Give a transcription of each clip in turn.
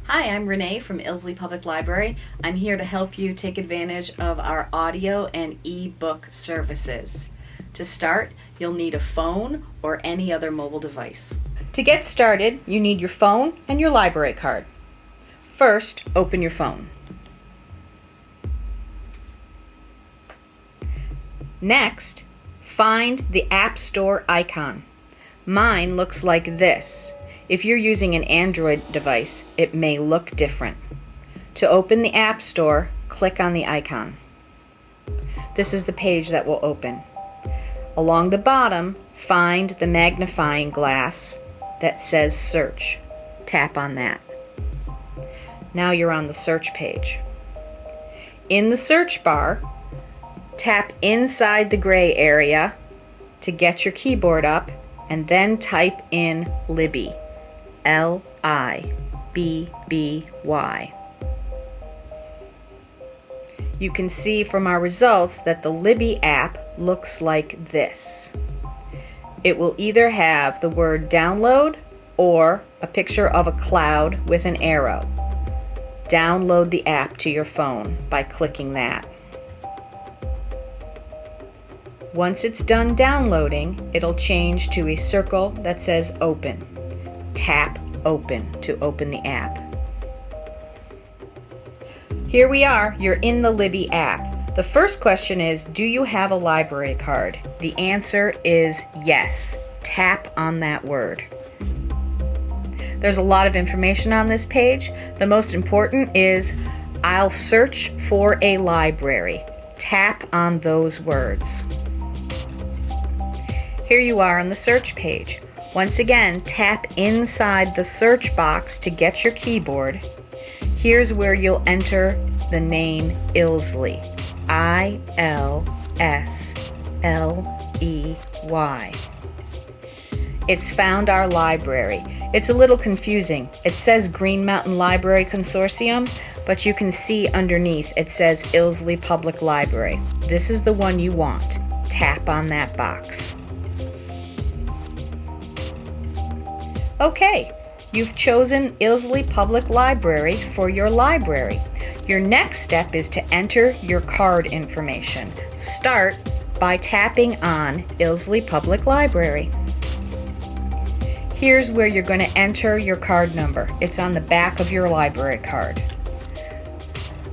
Hi, I'm Renee from Ilsley Public Library. I'm here to help you take advantage of our audio and e-book services. To start, you'll need a phone or any other mobile device. To get started, you need your phone and your library card. First, open your phone. Next, find the App Store icon. Mine looks like this. If you're using an Android device, it may look different. To open the App Store, click on the icon. This is the page that will open. Along the bottom, find the magnifying glass that says Search. Tap on that. Now you're on the search page. In the search bar, tap inside the gray area to get your keyboard up and then type in Libby. L-I-B-B-Y. You can see from our results that the Libby app looks like this. It will either have the word download or a picture of a cloud with an arrow. Download the app to your phone by clicking that. Once it's done downloading, it'll change to a circle that says Open. Tap Open to open the app. Here we are, you're in the Libby app. The first question is, do you have a library card? The answer is yes. Tap on that word. There's a lot of information on this page. The most important is, I'll search for a library. Tap on those words. Here you are on the search page. Once again, tap inside the search box to get your keyboard. Here's where you'll enter the name Ilsley. I-L-S-L-E-Y. It's found our library. It's a little confusing. It says Green Mountain Library Consortium, but you can see underneath it says Ilsley Public Library. This is the one you want. Tap on that box. Okay, you've chosen Ilsley Public Library for your library. Your next step is to enter your card information. Start by tapping on Ilsley Public Library. Here's where you're going to enter your card number. It's on the back of your library card.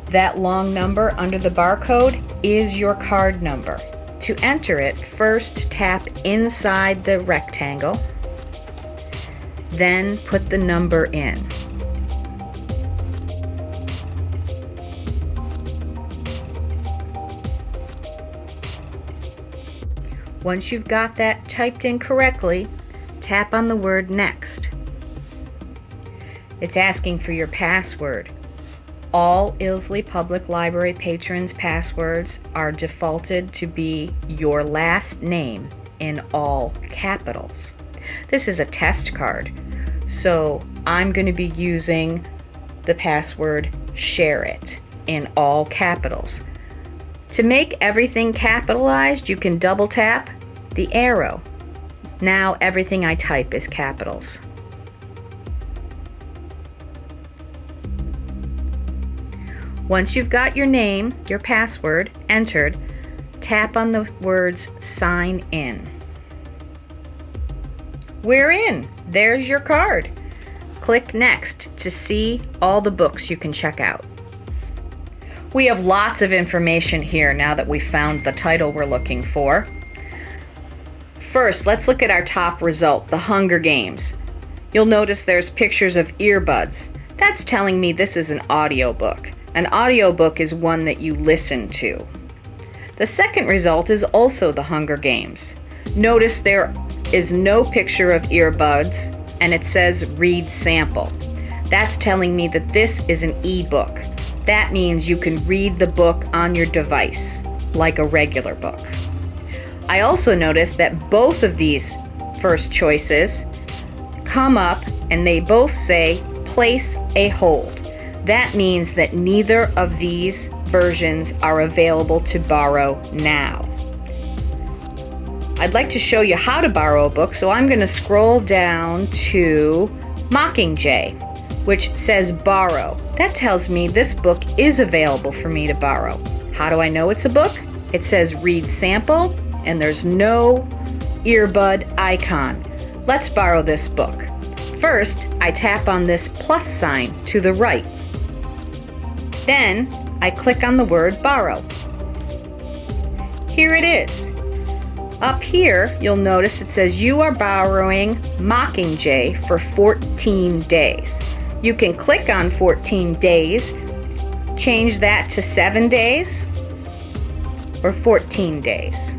That long number under the barcode is your card number. To enter it, first tap inside the rectangle. Then put the number in. Once you've got that typed in correctly, tap on the word Next. It's asking for your password. All Ilsley Public Library patrons' passwords are defaulted to be your last name in all capitals. This is a test card, so I'm going to be using the password Share It in all capitals. To make everything capitalized, you can double tap the arrow. Now everything I type is capitals. Once you've got your name, your password entered, tap on the words Sign In. We're in. There's your card. Click Next to see all the books you can check out. We have lots of information here now that we've found the title we're looking for. First, let's look at our top result, The Hunger Games. You'll notice there's pictures of earbuds. That's telling me this is an audiobook. An audiobook is one that you listen to. The second result is also The Hunger Games. Notice there is no picture of earbuds and it says Read Sample. That's telling me that this is an ebook. That means you can read the book on your device, like a regular book. I also noticed that both of these first choices come up and they both say Place a Hold. That means that neither of these versions are available to borrow now. I'd like to show you how to borrow a book, so I'm going to scroll down to Mockingjay. which says borrow. That tells me this book is available for me to borrow. How do I know it's a book? It says read sample and there's no earbud icon. Let's borrow this book. First, I tap on this plus sign to the right. Then, I click on the word borrow. Here it is. Up here, you'll notice it says you are borrowing Mockingjay for 14 days. You can click on 14 days, change that to 7 days or 14 days.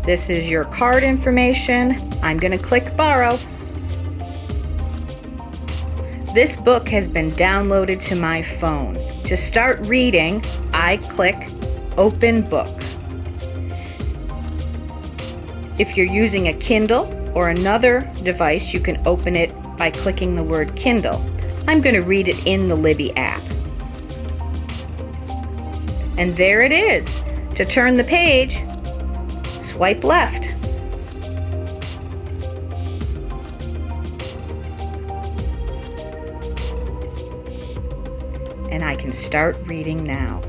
This is your card information. I'm going to click borrow. This book has been downloaded to my phone. To start reading, I click open book. If you're using a Kindle or another device, you can open it by clicking the word Kindle. I'm going to read it in the Libby app. And there it is. To turn the page, swipe left. And I can start reading now.